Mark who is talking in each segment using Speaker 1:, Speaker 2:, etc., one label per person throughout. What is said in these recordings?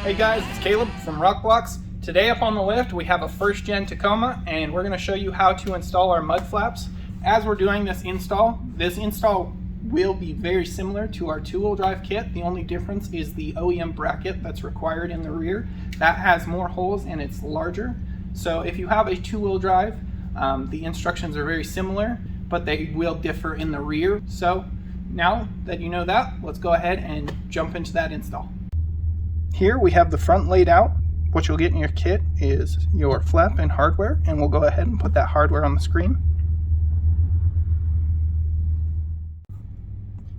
Speaker 1: Hey guys, it's Caleb from Rokblokz. Today up on the lift we have a first gen Tacoma, and we're going to show you how to install our mud flaps. As we're doing this install will be very similar to our two-wheel drive kit. The only difference is the OEM bracket that's required in the rear. That has more holes and it's larger. So if you have a two-wheel drive, the instructions are very similar, but they will differ in the rear. So now that you know that, let's go ahead and jump into that install. Here we have the front laid out. What you'll get in your kit is your flap and hardware, and we'll go ahead and put that hardware on the screen.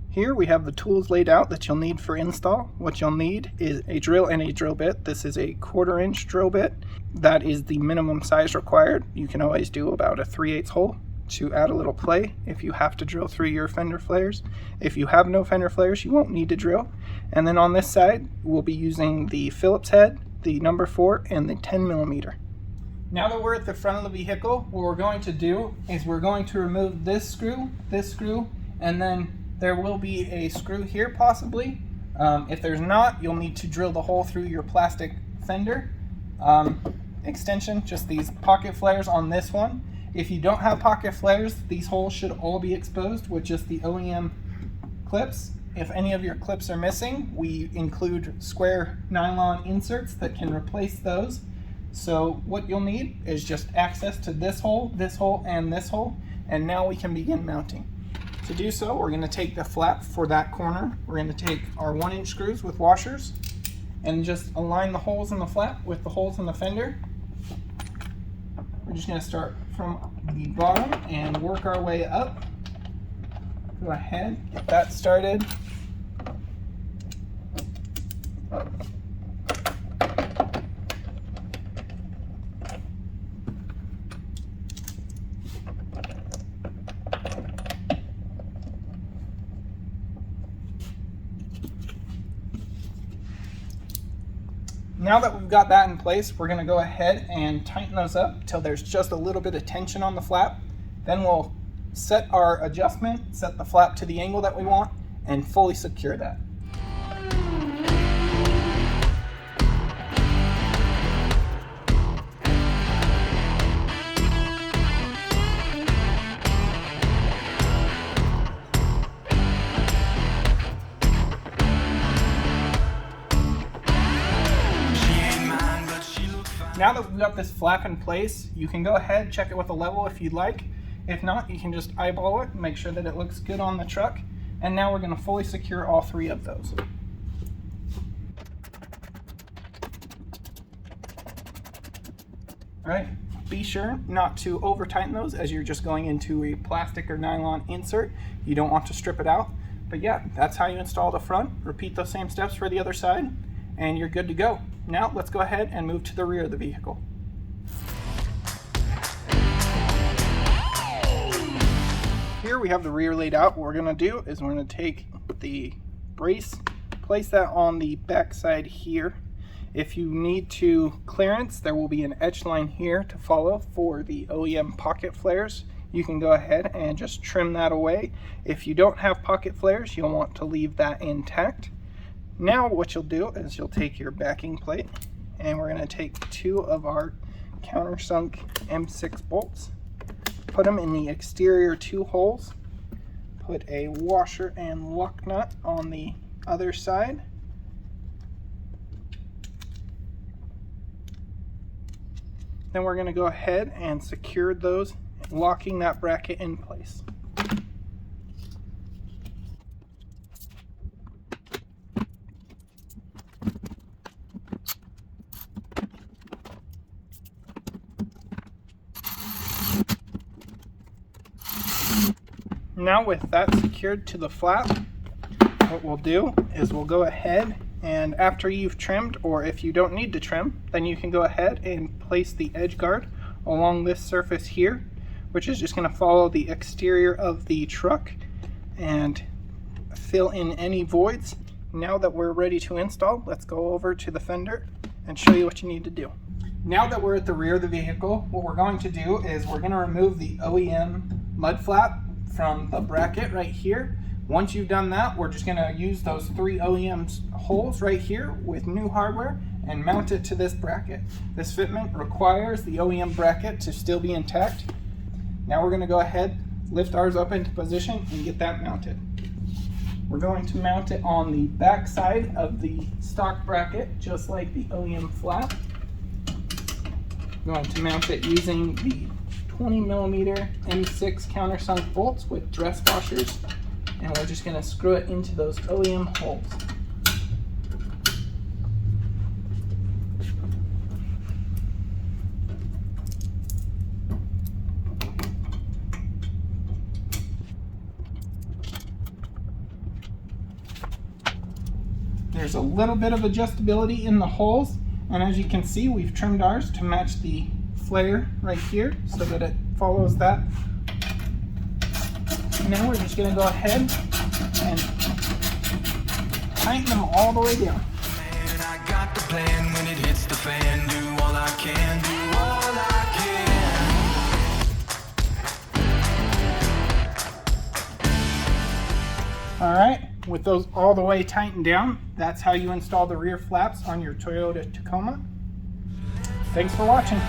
Speaker 1: Here we have the tools laid out that you'll need for install. What you'll need is a drill and a drill bit. This is a 1/4 inch drill bit. That is the minimum size required. You can always do about a 3/8 hole to add a little play if you have to drill through your fender flares. If you have no fender flares, you won't need to drill. And then on this side, we'll be using the Phillips head, the number 4, and the 10mm. Now that we're at the front of the vehicle, what we're going to do is we're going to remove this screw, and then there will be a screw here possibly. If there's not, you'll need to drill the hole through your plastic fender extension, just these pocket flares on this one. If you don't have pocket flares, these holes should all be exposed with just the OEM clips. If any of your clips are missing, we include square nylon inserts that can replace those. So what you'll need is just access to this hole, and this hole, and now we can begin mounting. To do so, we're going to take the flap for that corner. We're going to take our 1-inch screws with washers and just align the holes in the flap with the holes in the fender. We're just going to start from the bottom and work our way up. Go ahead, get that started. Now that we've got that in place, we're going to go ahead and tighten those up till there's just a little bit of tension on the flap. Then we'll set our adjustment, set the flap to the angle that we want, and fully secure that. Now that we've got this flap in place, you can go ahead and check it with a level if you'd like. If not, you can just eyeball it, make sure that it looks good on the truck. And now we're going to fully secure all 3 of those. All right, be sure not to over tighten those as you're just going into a plastic or nylon insert. You don't want to strip it out. But yeah, that's how you install the front. Repeat those same steps for the other side, and you're good to go. Now let's go ahead and move to the rear of the vehicle. Here we have the rear laid out. What we're going to do is we're going to take the brace, place that on the back side here. If you need to clearance, there will be an edge line here to follow for the OEM pocket flares. You can go ahead and just trim that away. If you don't have pocket flares, you'll want to leave that intact. Now what you'll do is you'll take your backing plate, and we're going to take 2 of our countersunk M6 bolts, put them in the exterior 2 holes, put a washer and lock nut on the other side, then we're going to go ahead and secure those, locking that bracket in place. Now with that secured to the flap, what we'll do is we'll go ahead, and after you've trimmed, or if you don't need to trim, then you can go ahead and place the edge guard along this surface here, which is just going to follow the exterior of the truck and fill in any voids. Now that we're ready to install, let's go over to the fender and show you what you need to do. Now that we're at the rear of the vehicle, what we're going to do is we're going to remove the OEM mud flap from the bracket right here. Once you've done that, we're just going to use those 3 OEM holes right here with new hardware, and mount it to this bracket. This fitment requires the OEM bracket to still be intact. Now we're going to go ahead, lift ours up into position and get that mounted. We're going to mount it on the back side of the stock bracket, just like the OEM flap. I'm going to mount it using the 20mm M6 countersunk bolts with dress washers, and we're just going to screw it into those OEM holes. There's a little bit of adjustability in the holes, and as you can see, we've trimmed ours to match the flare right here so that it follows that. Now we're just going to go ahead and tighten them all the way down.
Speaker 2: Man, I got the plan. When it hits the fan, do all I can, do all I can.
Speaker 1: All right, with those all the way tightened down, that's how you install the rear flaps on your Toyota Tacoma. Thanks for watching.